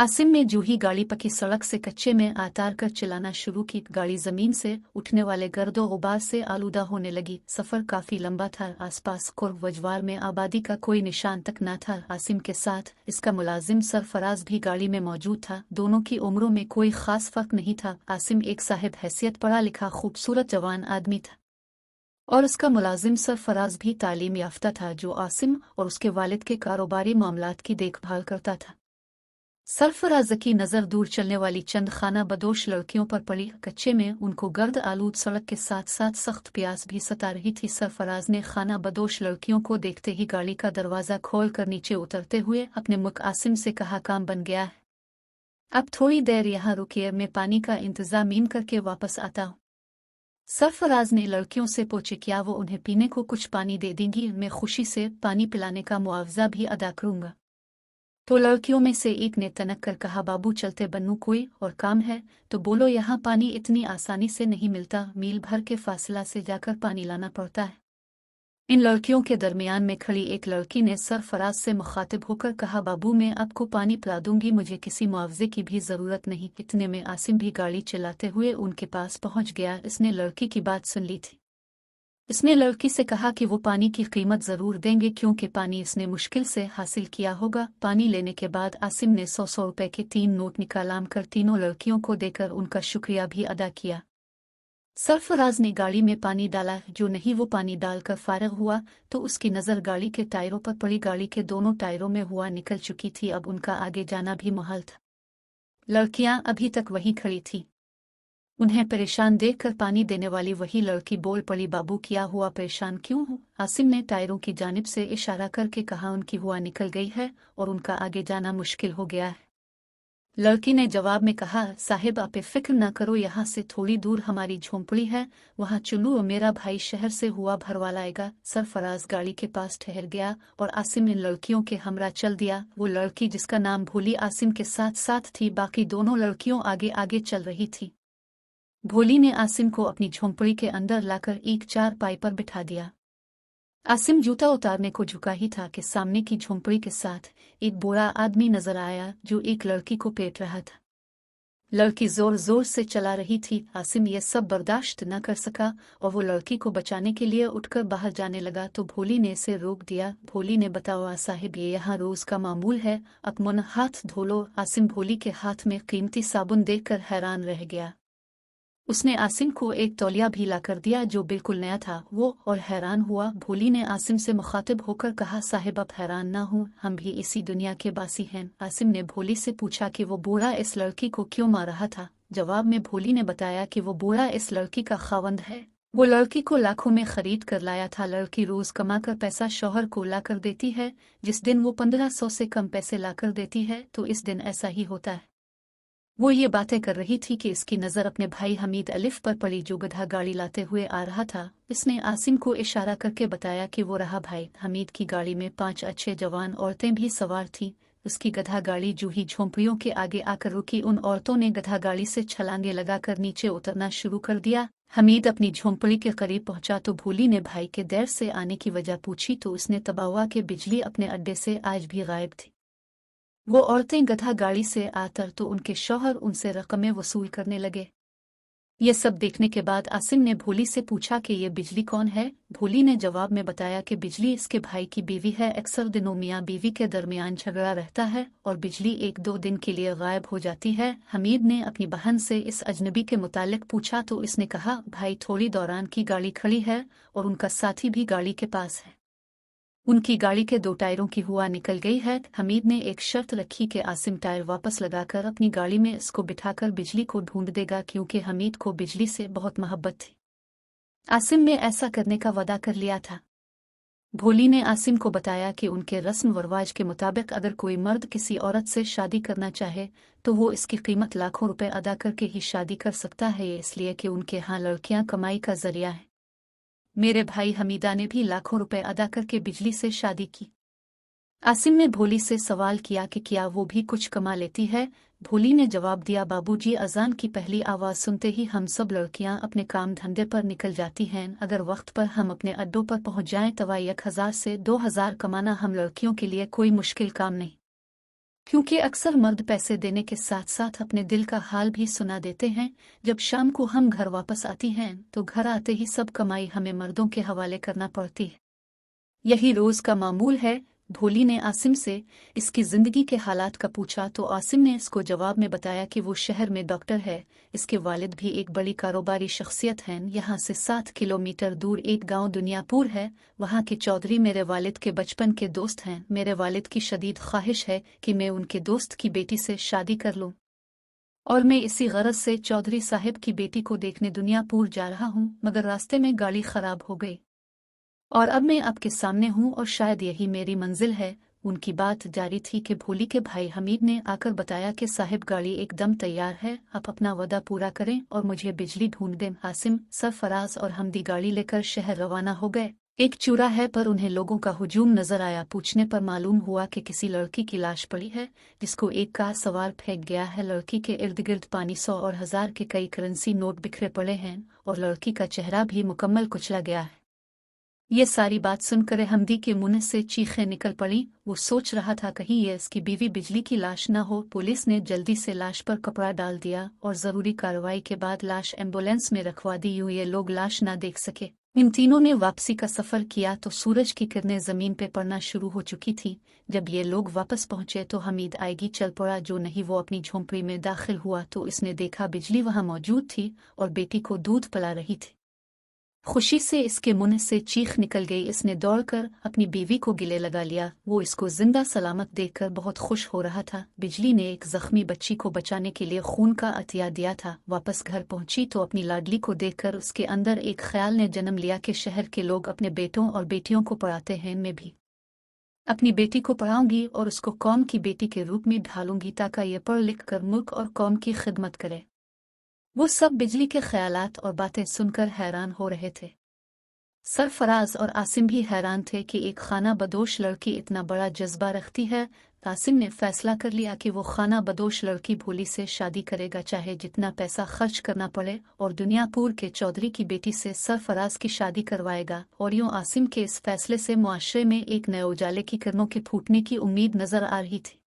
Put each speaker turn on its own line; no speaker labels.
आसिम ने जूही गाड़ी पकी सड़क से कच्चे में आतार कर चलाना शुरू की। गाड़ी जमीन से उठने वाले गर्दो गुबार से आलूदा होने लगी। सफर काफी लंबा था। आसपास कुर्ब वजवार में आबादी का कोई निशान तक न था। आसिम के साथ इसका मुलाजिम सरफराज भी गाड़ी में मौजूद था। दोनों की उम्रों में कोई खास फर्क नहीं था। आसिम एक साहिब हैसियत पढ़ा लिखा खूबसूरत जवान आदमी था और उसका मुलाजिम सरफराज भी तालीम याफ्ता था, जो आसिम और उसके वालिद के कारोबारी मामलात की देखभाल करता था। सरफराज की नज़र दूर चलने वाली चंद खाना बदोश लड़कियों पर पड़ी। कच्चे में उनको गर्द आलूद सड़क के साथ साथ सख्त प्यास भी सता रही थी। सरफराज ने खाना बदोश लड़कियों को देखते ही गाड़ी का दरवाज़ा खोल कर नीचे उतरते हुए अपने मुकासिम से कहा, काम बन गया है, अब थोड़ी देर यहाँ रुकिए, मैं पानी का इंतजामीन करके वापस आता हूँ। सरफराज ने लड़कियों से पूछे, क्या वो उन्हें पीने को कुछ पानी दे देंगी? मैं खुशी से पानी पिलाने का मुआवजा भी अदा करूँगा। तो लड़कियों में से एक ने तनक कर कहा, बाबू चलते बनू, कोई और काम है तो बोलो, यहाँ पानी इतनी आसानी से नहीं मिलता, मील भर के फासला से जाकर पानी लाना पड़ता है। इन लड़कियों के दरमियान में खड़ी एक लड़की ने सरफराज से मुखातिब होकर कहा, बाबू मैं आपको पानी पिला दूंगी, मुझे किसी मुआवजे की भी ज़रूरत नहीं। इतने में आसिम भी गाड़ी चलाते हुए उनके पास पहुंच गया। इसने लड़की की बात सुन ली थी। इसने लड़की से कहा कि वो पानी की कीमत ज़रूर देंगे, क्योंकि पानी इसने मुश्किल से हासिल किया होगा। पानी लेने के बाद आसिम ने 100 रुपए के 3 नोट निकालाम कर तीनों लड़कियों को देकर उनका शुक्रिया भी अदा किया। सरफराज ने गाड़ी में पानी डाला। जो नहीं वो पानी डालकर फारिग हुआ तो उसकी नज़र गाड़ी के टायरों पर पड़ी। गाड़ी के दोनों टायरों में हुआ निकल चुकी थी। अब उनका आगे जाना भी मुहाल था। लड़कियां अभी तक वहीं खड़ी थी। उन्हें परेशान देखकर पानी देने वाली वही लड़की बोल पड़ी, बाबू क्या हुआ, परेशान क्यों हो? आसिम ने टायरों की जानिब से इशारा करके कहा, उनकी हुआ निकल गई है और उनका आगे जाना मुश्किल हो गया है। लड़की ने जवाब में कहा, साहिब आप फिक्र न करो, यहाँ से थोड़ी दूर हमारी झोंपड़ी है, वहाँ चलू, मेरा भाई शहर से हुआ भरवा लाएगा। सरफराज गाड़ी के पास ठहर गया और आसिम इन लड़कियों के हमरा चल दिया। वो लड़की जिसका नाम भोली आसिम के साथ साथ थी, बाकी दोनों लड़कियों आगे आगे चल रही थी। भोली ने आसिम को अपनी झोंपड़ी के अंदर लाकर एक चारपाई पर बिठा दिया। आसिम जूता उतारने को झुका ही था कि सामने की झोंपड़ी के साथ एक बूढ़ा आदमी नजर आया, जो एक लड़की को पेट रहा था। लड़की जोर जोर से चला रही थी। आसिम ये सब बर्दाश्त न कर सका और वो लड़की को बचाने के लिए उठकर बाहर जाने लगा तो भोली ने इसे रोक दिया। भोली ने बताया, साहिब ये यहाँ रोज का मामूल है, अपना हाथ धो लो। आसिम भोली के हाथ में कीमती साबुन देखकर हैरान रह गया। उसने आसिम को एक तौलिया भी लाकर दिया जो बिल्कुल नया था। वो और हैरान हुआ। भोली ने आसिम से मुखातिब होकर कहा, साहिब आप हैरान ना हो, हम भी इसी दुनिया के बासी हैं। आसिम ने भोली से पूछा कि वो बूढ़ा इस लड़की को क्यों मार रहा था। जवाब में भोली ने बताया कि वो बूढ़ा इस लड़की का खावंद है। वो लड़की को लाखों में खरीद कर लाया था। लड़की रोज कमाकर पैसा शौहर को लाकर देती है। जिस दिन वो 1500 से कम पैसे लाकर देती है तो इस दिन ऐसा ही होता है। वो ये बातें कर रही थी कि इसकी नज़र अपने भाई हमीद अलिफ पर पड़ी, जो गधा गाड़ी लाते हुए आ रहा था। इसने आसिम को इशारा करके बताया कि वो रहा भाई हमीद की गाड़ी में 5 अच्छे जवान औरतें भी सवार थीं। उसकी गधा गाड़ी जूही झोंपड़ियों के आगे आकर रुकी। उन औरतों ने गधा गाड़ी से छलांगे लगाकर नीचे उतरना शुरू कर दिया। हमीद अपनी झोंपड़ी के करीब पहुंचा तो भोली ने भाई के देर से आने की वजह पूछी तो उसने तबावा के बिजली अपने अड्डे से आज भी गायब थी। वो औरतें गधा गाड़ी से आकर तो उनके शौहर उनसे रकमें वसूल करने लगे। ये सब देखने के बाद आसिम ने भोली से पूछा कि ये बिजली कौन है। भोली ने जवाब में बताया कि बिजली इसके भाई की बीवी है। अक्सर दिनों मियाँ बीवी के दरमियान झगड़ा रहता है और बिजली 1-2 दिन के लिए गायब हो जाती है। हमीद ने अपनी बहन से इस अजनबी के मुतालिक पूछा तो इसने कहा, भाई थोड़ी दौरान की गाड़ी खड़ी है और उनका साथी भी गाड़ी के पास है। उनकी गाड़ी के 2 टायरों की हुआ निकल गई है। हमीद ने एक शर्त रखी कि आसिम टायर वापस लगाकर अपनी गाड़ी में इसको बिठाकर बिजली को ढूंढ देगा, क्योंकि हमीद को बिजली से बहुत मोहब्बत थी। आसिम ने ऐसा करने का वादा कर लिया था। भोली ने आसिम को बताया कि उनके रस्म व रवाज के मुताबिक अगर कोई मर्द किसी औरत से शादी करना चाहे तो वो इसकी कीमत लाखों रुपए अदा करके ही शादी कर सकता है। ये इसलिए कि उनके यहाँ लड़कियां कमाई का जरिया है। मेरे भाई हमीदा ने भी लाखों रुपए अदा करके बिजली से शादी की। आसिम ने भोली से सवाल किया कि क्या वो भी कुछ कमा लेती है। भोली ने जवाब दिया, बाबूजी अजान की पहली आवाज़ सुनते ही हम सब लड़कियां अपने काम धंधे पर निकल जाती हैं। अगर वक्त पर हम अपने अड्डों पर पहुंच जाएं तो 1000 से 2000 कमाना हम लड़कियों के लिए कोई मुश्किल काम नहीं। क्योंकि अक्सर मर्द पैसे देने के साथ साथ अपने दिल का हाल भी सुना देते हैं। जब शाम को हम घर वापस आती हैं तो घर आते ही सब कमाई हमें मर्दों के हवाले करना पड़ती है। यही रोज का मामूल है। भोली ने आसिम से इसकी जिंदगी के हालात का पूछा तो आसिम ने इसको जवाब में बताया कि वो शहर में डॉक्टर है, इसके वालिद भी एक बड़ी कारोबारी शख्सियत हैं। यहाँ से 7 किलोमीटर दूर एक गांव दुनियापुर है, वहाँ के चौधरी मेरे वालिद के बचपन के दोस्त हैं। मेरे वालिद की शदीद ख्वाहिश है कि मैं उनके दोस्त की बेटी से शादी कर लूँ और मैं इसी गरज से चौधरी साहब की बेटी को देखने दुनियापुर जा रहा हूँ, मगर रास्ते में गाड़ी खराब हो गई और अब मैं आपके सामने हूँ और शायद यही मेरी मंजिल है। उनकी बात जारी थी कि भोली के भाई हमीद ने आकर बताया कि साहिब गाड़ी एकदम तैयार है, आप अपना वादा पूरा करें और मुझे बिजली ढूंढ दें। आसिम, सरफराज और हमदी गाड़ी लेकर शहर रवाना हो गए। एक चौराहे पर उन्हें लोगों का हुजूम नजर आया। पूछने पर मालूम हुआ कि किसी लड़की की लाश पड़ी है जिसको एक कार सवार फेंक गया है। लड़की के इर्द गिर्द 500 और 1000 के कई करेंसी नोट बिखरे पड़े हैं और लड़की का चेहरा भी मुकम्मल कुचला गया है। ये सारी बात सुनकर हमदी के मुंह से चीखें निकल पड़ी। वो सोच रहा था कहीं ये इसकी बीवी बिजली की लाश न हो। पुलिस ने जल्दी से लाश पर कपड़ा डाल दिया और जरूरी कार्रवाई के बाद लाश एम्बुलेंस में रखवा दी। यूं ये लोग लाश न देख सके। इन तीनों ने वापसी का सफर किया तो सूरज की किरणें जमीन पे पड़ना शुरू हो चुकी थी। जब ये लोग वापस पहुंचे तो हमीद आएगी चल पड़ा, जो नहीं वो अपनी झोंपड़ी में दाखिल हुआ तो इसने देखा बिजली वहां मौजूद थी और बेटी को दूध पिला रही थी। खुशी से इसके मुंह से चीख निकल गई। इसने दौड़कर अपनी बीवी को गले लगा लिया। वो इसको जिंदा सलामत देखकर बहुत खुश हो रहा था। बिजली ने एक जख्मी बच्ची को बचाने के लिए खून का अतिया दिया था। वापस घर पहुंची तो अपनी लाडली को देखकर उसके अंदर एक ख्याल ने जन्म लिया कि शहर के लोग अपने बेटों और बेटियों को पढ़ाते हैं, मैं भी अपनी बेटी को पढ़ाऊंगी और उसको कौम की बेटी के रूप में ढालूंगी ताकि ये पढ़ लिख कर मुल्क और कौम की खिदमत करे। वो सब बिजली के ख्यालात और बातें सुनकर हैरान हो रहे थे। सरफराज और आसिम भी हैरान थे कि एक खाना बदोश लड़की इतना बड़ा जज्बा रखती है। आसिम ने फैसला कर लिया कि वो खाना बदोश लड़की भोली से शादी करेगा, चाहे जितना पैसा खर्च करना पड़े, और दुनियापुर के चौधरी की बेटी से सरफराज की शादी करवाएगा। और यूं आसिम के इस फैसले से मुआशरे में एक नए उजाले की किरणों के फूटने की उम्मीद नजर आ रही थी।